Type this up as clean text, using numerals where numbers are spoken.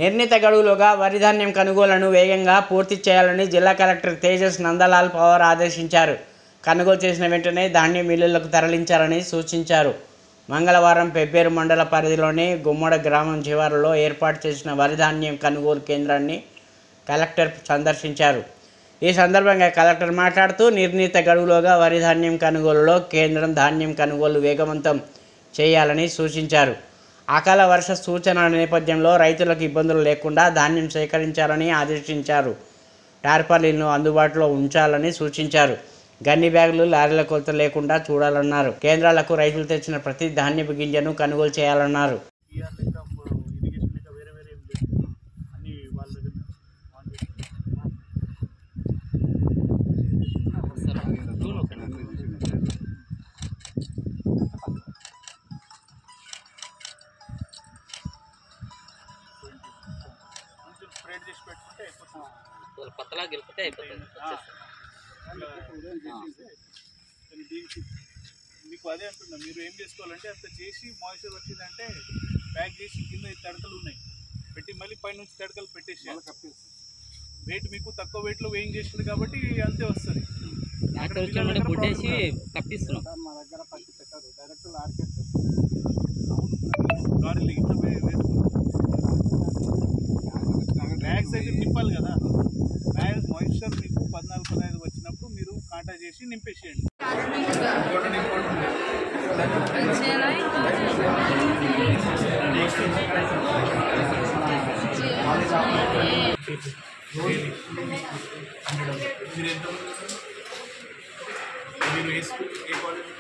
నిర్ణీత గడువులోగా వరి ధాన్యం కొనుగోలును వేగంగా పూర్తి చేయాలని జిల్లా కలెక్టర్ తేజస్ నందలాల్ పవార్ ఆదేశించారు. కొనుగోలు చేసిన వెంటనే ధాన్యం మిల్లులకు తరలించాలని సూచించారు. మంగళవారం పెబ్బేరు మండల పరిధిలోని గుమ్మడ గ్రామం శివారులో ఏర్పాటు చేసిన వరి ధాన్యం కొనుగోలు కేంద్రాన్ని కలెక్టర్ సందర్శించారు. ఈ సందర్భంగా కలెక్టర్ మాట్లాడుతూ నిర్ణీత గడువులోగా వరి ధాన్యం కొనుగోలులో కేంద్రం ధాన్యం కొనుగోలు వేగవంతం చేయాలని సూచించారు. అకాల వర్ష సూచనల నేపథ్యంలో రైతులకు ఇబ్బందులు లేకుండా ధాన్యం సేకరించాలని ఆదేశించారు. టార్పాలిన్ను అందుబాటులో ఉంచాలని సూచించారు. గన్ని బ్యాగులు, లారీల కొలత లేకుండా చూడాలన్నారు. కేంద్రాలకు రైతులు తెచ్చిన ప్రతి ధాన్యపు గింజను కొనుగోలు చేయాలన్నారు. పతలా గెలిపితే అయిపోతుంది. మీకు అదే అంటున్నా, మీరు ఏం చేసుకోవాలంటే అంత చేసి మాయిశ్చర్ వచ్చిందంటే ప్యాక్ చేసి కింద తడకలు ఉన్నాయి పెట్టి మళ్ళీ పైనుంచి తడకలు పెట్టేసి వెయిట్ మీకు తక్కువ వెయిట్లో వేయింగ్ చేసింది కాబట్టి అంతే వస్తుంది. కొట్టేసి కప్పిస్తున్నాం. మా దగ్గర పచ్చి పెట్టారు, డైరెక్ట్ లారికేస్తారు. అవును, లారీలు ఇట్లా వేసుకున్నాం. బ్యాగ్స్ అయితే నింపాలి కదా. బ్యాగ్ మాయిశ్చర్ మీకు 14-15 వచ్చినప్పుడు మీరు కాంటా చేసి నింపేసేయండి. మీరు వేసుకు ఏ క్వాలిటీ